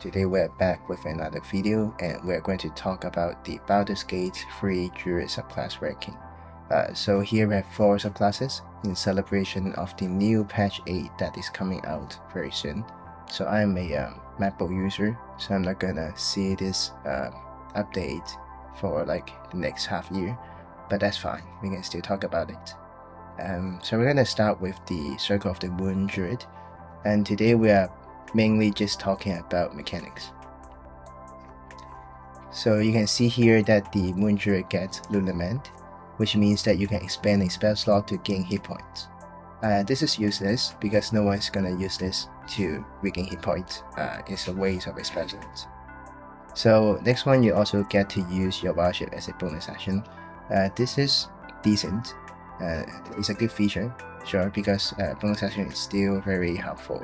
Today we're back with another video and we're going to talk about the Baldur's Gate 3 Druid subclass ranking. So here we have 4 subclasses in celebration of the new patch 8 that is coming out very soon. So I'm a MacBook user, so I'm not gonna see this update for like the next half year, but that's fine, we can still talk about it. So we're gonna start with the Circle of the Moon Druid, and today we are mainly just talking about mechanics. So you can see here that the Moon Druid gets Lulament, which means that you can expand a spell slot to gain hit points. This is useless because no one's gonna use this to regain hit points. It's a waste of a spell slot. So next one, you also get to use your wild shape as a bonus action. This is decent. It's a good feature, sure, because bonus action is still very helpful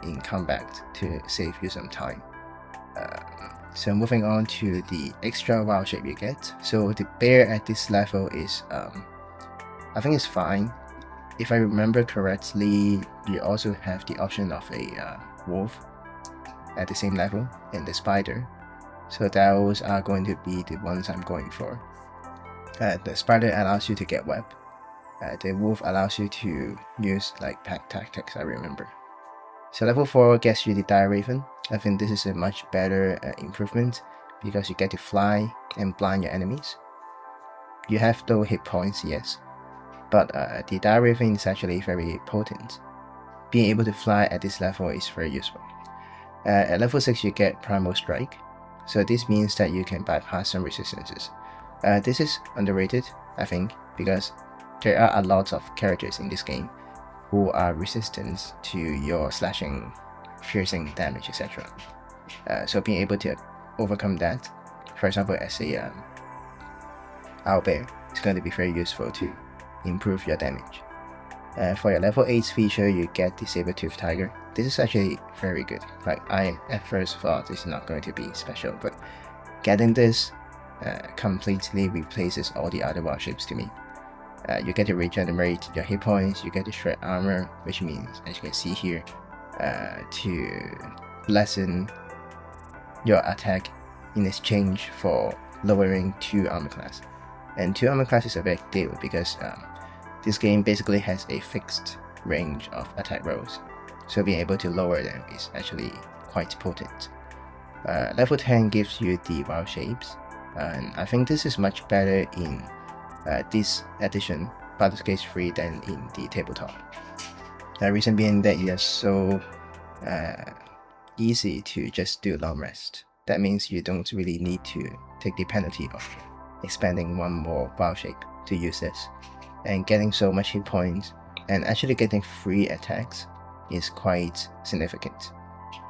in combat to save you some time. So moving on to the extra wild shape you get. So the bear at this level is, I think it's fine. If I remember correctly, you also have the option of a wolf at the same level and the spider. So those are going to be the ones I'm going for. The spider allows you to get web. The wolf allows you to use like pack tactics, I remember. So level 4 gets you the Dire Raven. I think this is a much better improvement because you get to fly and blind your enemies. You have low hit points, yes, but the Dire Raven is actually very potent. Being able to fly at this level is very useful. At level 6 you get Primal Strike, so this means that you can bypass some resistances. This is underrated, I think, because there are a lot of characters in this game who are resistant to your slashing, piercing damage, etc. So being able to overcome that, for example as a owlbear, is going to be very useful to improve your damage. For your level 8 feature, you get the Saber-Tooth Tiger. This is actually very good. Like, I at first thought this is not going to be special, but getting this completely replaces all the other wild shapes to me. You get to regenerate your hit points, you get to shred armor, which means, as you can see here, to lessen your attack in exchange for lowering 2 armor class. And 2 armor class is a big deal because this game basically has a fixed range of attack rolls, so being able to lower them is actually quite potent. Level 10 gives you the wild shapes, and I think this is much better in this edition, Baldur's Gate 3, than in the tabletop. The reason being that it is so easy to just do long rest. That means you don't really need to take the penalty of expanding one more wild shape to use this. And getting so much hit points and actually getting free attacks is quite significant.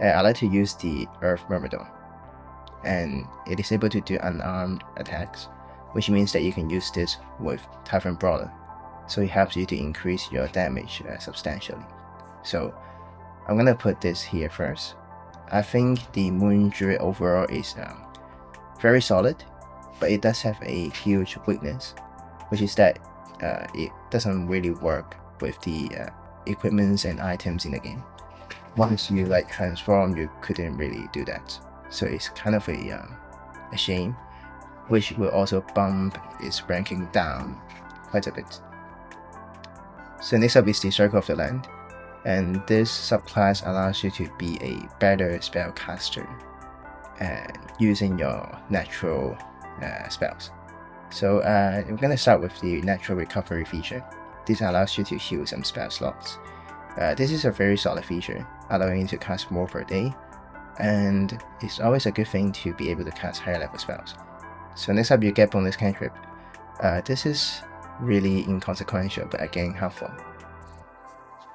I like to use the Earth Myrmidon, and it is able to do unarmed attacks, which means that you can use this with Tavern Brawler, so it helps you to increase your damage substantially. So I'm gonna put this here first. I think the Moon Druid overall is very solid, but it does have a huge weakness, which is that it doesn't really work with the equipments and items in the game. Once you like transform, you couldn't really do that, so it's kind of a shame, which will also bump its ranking down quite a bit. So next up is the Circle of the Land, and this subclass allows you to be a better spellcaster using your natural spells. So we're going to start with the Natural Recovery feature. This allows you to heal some spell slots. This is a very solid feature, allowing you to cast more per day, and it's always a good thing to be able to cast higher level spells. So next up you get Bonus Cantrip. This is really inconsequential, but again helpful.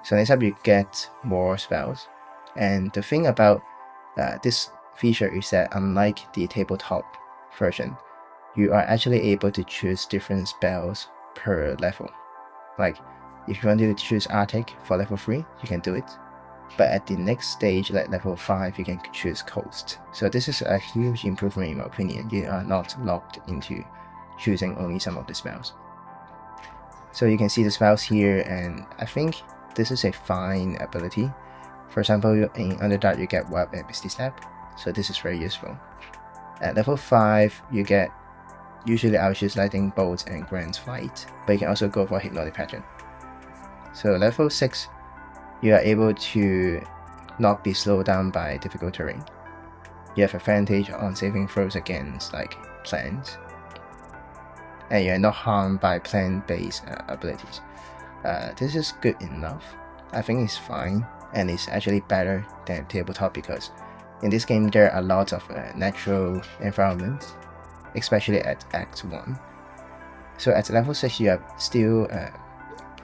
So next up you get more spells, and the thing about this feature is that unlike the tabletop version, you are actually able to choose different spells per level. Like, if you want to choose Arctic for level 3, you can do it, but at the next stage, like level 5, you can choose Coast. So this is a huge improvement in my opinion. You are not locked into choosing only some of the spells. So you can see the spells here, and I think this is a fine ability, For example, in Underdark you get Web and Misty Step, so this is very useful. At level 5 you get, usually I would choose Lightning Bolt and Grand Fight, but you can also go for Hypnotic Pattern. So level 6 you are able to not be slowed down by difficult terrain. You have advantage on saving throws against like plants, and you are not harmed by plant-based abilities. This is good enough. I think it's fine, and it's actually better than tabletop because in this game there are a lot of natural environments, especially at Act 1. So at level 6 you are still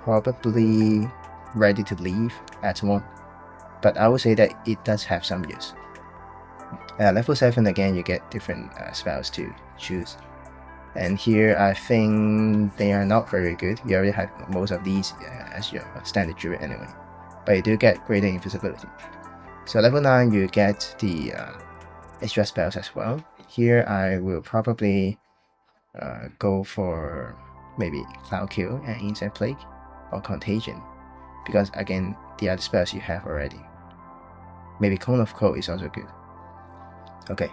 probably ready to leave Act 1, but I would say that it does have some use. Level 7 again you get different spells to choose, and here I think they are not very good. You already have most of these as your standard Druid anyway, but you do get greater invisibility. So level 9 you get the extra spells as well. Here I will probably go for maybe Cloud Kill and Insect Plague or Contagion, because again the other spells you have already. Maybe Cone of Cold is also good. Okay,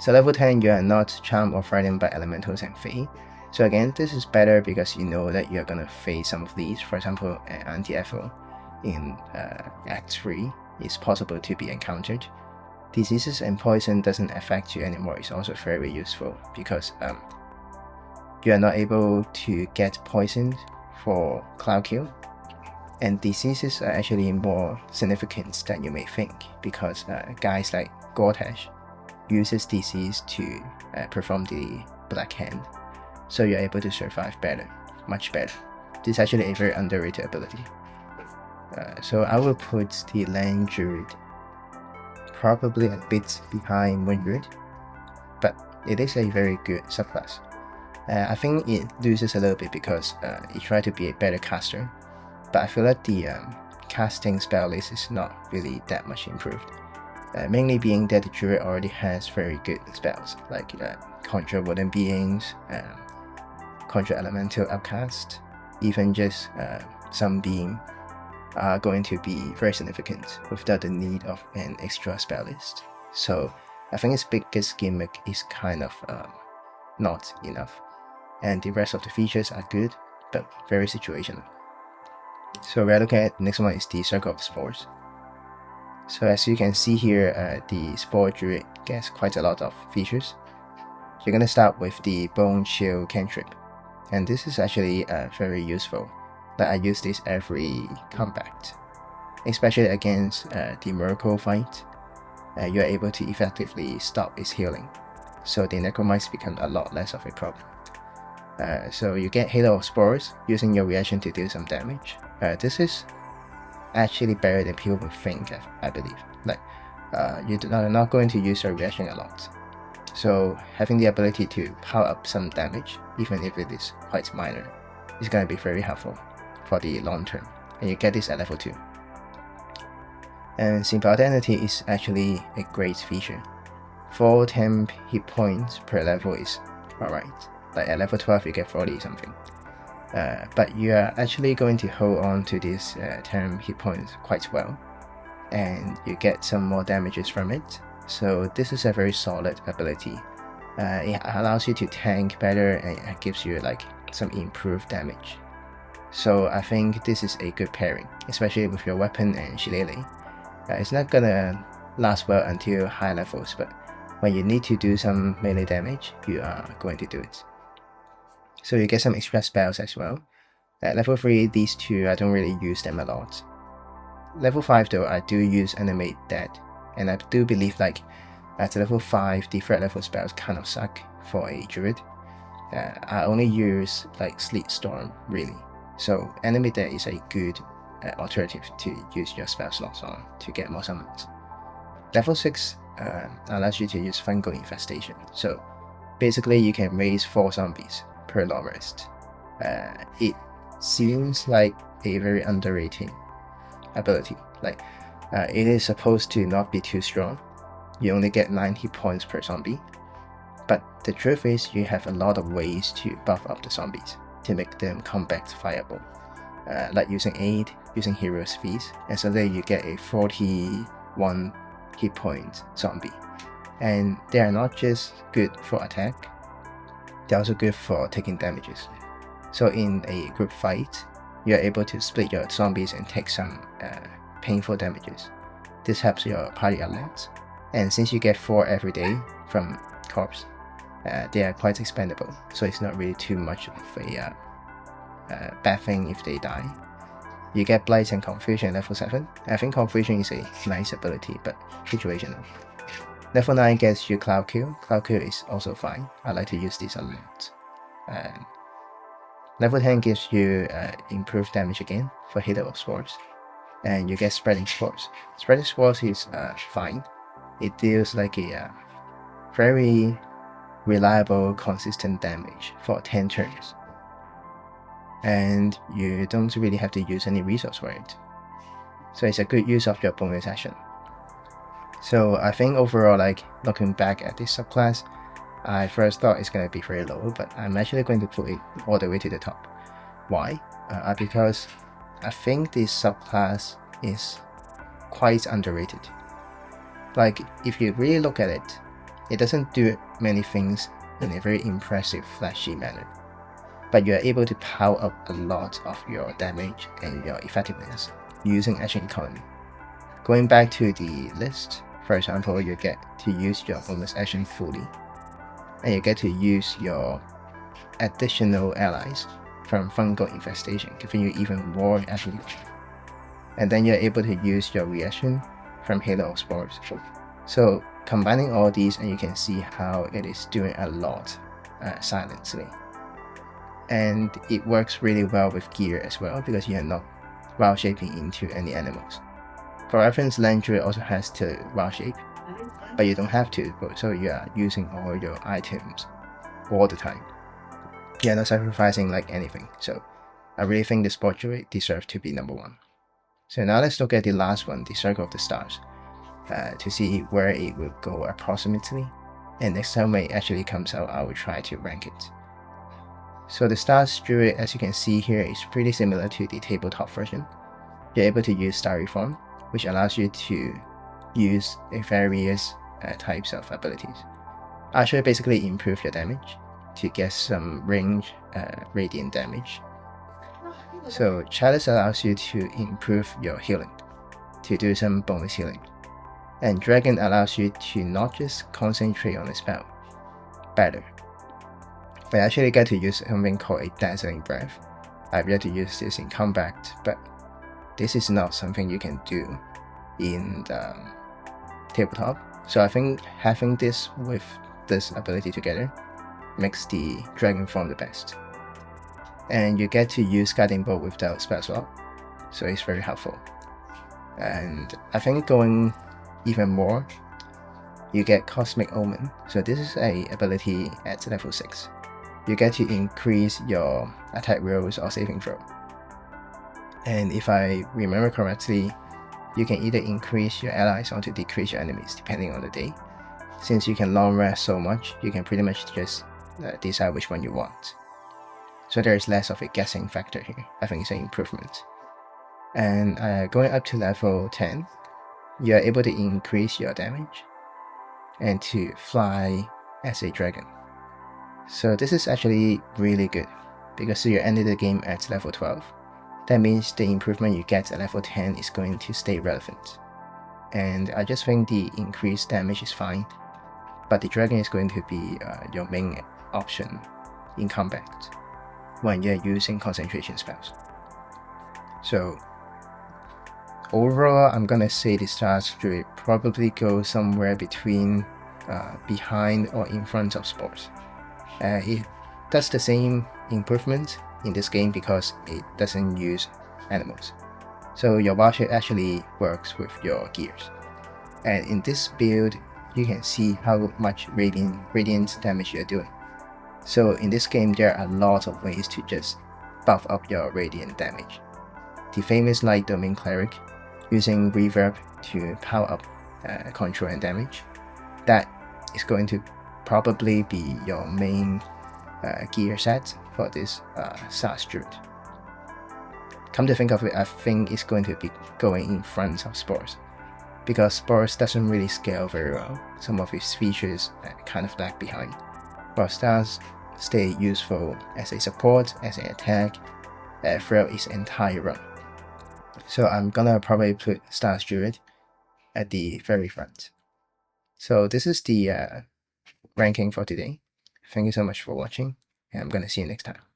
so level 10 you are not charmed or frightened by elementals and Fae. So again, this is better because you know that you're gonna face some of these. For example, anti-FO in Act 3 is possible to be encountered. Diseases and poison doesn't affect you anymore. It's also very useful because you are not able to get poisoned for Cloud Kill, and diseases are actually more significant than you may think because guys like Gortash uses disease to perform the Black Hand, so you're able to survive better, much better. This is actually a very underrated ability. So I will put the Land Druid probably a bit behind Moon Druid, but it is a very good subclass. I think it loses a little bit because it tried to be a better caster, but I feel like the casting spell list is not really that much improved. Mainly being that the Druid already has very good spells like Conjure Wooden Beings, Conjure Elemental Upcast, even just Sunbeam are going to be very significant without the need of an extra spell list. So I think its biggest gimmick is kind of not enough, and the rest of the features are good but very situational. So we're looking at the next one is the Circle of Spores. So as you can see here, the Spore Druid gets quite a lot of features. You're gonna start with the Bone Chill cantrip, and this is actually very useful. Like I use this every combat, especially against the Miracle fight. You are able to effectively stop its healing, so the Necromites become a lot less of a problem. So you get Halo of Spores using your reaction to do some damage. This is actually better than people would think, I believe. Like you are not going to use your reaction a lot, so having the ability to power up some damage, even if it is quite minor, is going to be very helpful for the long term, and you get this at level 2. And Simple Identity is actually a great feature. 4 temp hit points per level is alright. Like at level 12 you get 40 something. But you are actually going to hold on to these 10 hit points quite well, and you get some more damages from it. So this is a very solid ability. It allows you to tank better, and it gives you like some improved damage. So I think this is a good pairing, especially with your weapon and Shillelagh. It's not gonna last well until high levels, but when you need to do some melee damage, you are going to do it. So you get some extra spells as well. At level 3, these two, I don't really use them a lot. Level 5 though, I do use Animate Dead, and I do believe like at level 5, the threat level spells kind of suck for a Druid. I only use like Sleet Storm really. So Animate Dead is a good alternative to use your spell slots on to get more summons. Level 6 allows you to use Fungal Infestation. So basically you can raise 4 zombies per long rest. It seems like a very underrated ability. Like it is supposed to not be too strong. You only get 9 hit points per zombie, but the truth is you have a lot of ways to buff up the zombies to make them combat viable, like using aid using Hero's Feast, and suddenly you get a 41 hit point zombie. And they are not just good for attack, they're also good for taking damages. So in a group fight, you're able to split your zombies and take some painful damages. This helps your party a lot, and since you get 4 every day from corpse, they are quite expendable, so it's not really too much of a bad thing if they die. You get Blight and Confusion at level 7. I think Confusion is a nice ability, but situational. Level 9 gets you Cloud Kill. Cloud Kill is also fine. I like to use this a lot. Level 10 gives you improved damage again for Halo of Spores. And you get Spreading Spores. Spreading Spores is fine. It deals like a very reliable, consistent damage for 10 turns. And you don't really have to use any resource for it. So it's a good use of your bonus action. So I think overall, like looking back at this subclass, I first thought it's going to be very low, but I'm actually going to put it all the way to the top. Why? Because I think this subclass is quite underrated. Like, if you really look at it, it doesn't do many things in a very impressive, flashy manner. But you are able to power up a lot of your damage and your effectiveness using action economy. Going back to the list, for example, you get to use your bonus action fully, and you get to use your additional allies from Fungal Infestation, giving you even more ability. And then you're able to use your reaction from Halo of Spores. So combining all these, and you can see how it is doing a lot silently. And it works really well with gear as well, because you are not wild shaping into any animals. For reference, Druid also has to wild shape, but you don't have to, so you are using all your items all the time. You are not sacrificing like anything, so I really think the Sport Druid deserves to be number 1. So now let's look at the last one, the Circle of the Stars, to see where it will go approximately, and next time when it actually comes out, I will try to rank it. So the Stars Druid, as you can see here, is pretty similar to the tabletop version. You're able to use Starry Form, which allows you to use various types of abilities. Archer basically improve your damage to get some range radiant damage. So Chalice allows you to improve your healing, to do some bonus healing. And Dragon allows you to not just concentrate on a spell better, but actually get to use something called a Dazzling Breath. I've yet to use this in combat, but this is not something you can do in the tabletop. So I think having this with this ability together makes the Dragon form the best. And you get to use Guiding Bolt without spell slot, so it's very helpful. And I think going even more, you get Cosmic Omen. So this is a ability at level 6. You get to increase your attack rolls or saving throw. And if I remember correctly, you can either increase your allies or to decrease your enemies depending on the day. Since you can long rest so much, you can pretty much just decide which one you want. So there is less of a guessing factor here. I think it's an improvement. And going up to level 10, you are able to increase your damage and to fly as a dragon. So this is actually really good, because you're ending the game at level 12. That means the improvement you get at level 10 is going to stay relevant. And I just think the increased damage is fine, but the dragon is going to be your main option in combat when you're using concentration spells. So overall, I'm gonna say the Stars Druid probably goes somewhere between behind or in front of Spores. It does the same improvement in this game because it doesn't use animals. So your wild shape actually works with your gears. And in this build, you can see how much radiant damage you're doing. So in this game, there are a lot of ways to just buff up your radiant damage. The famous Light Domain Cleric, using reverb to power up control and damage. That is going to probably be your main gear set for this Stars Druid. come to think of it, I think it's going to be going in front of Spores, because Spores doesn't really scale very well. Some of its features kind of lag behind, while Stars stay useful as a support, as an attack, throughout its entire run. So I'm gonna probably put Stars Druid at the very front. So this is the ranking for today. Thank you so much for watching, and I'm gonna see you next time.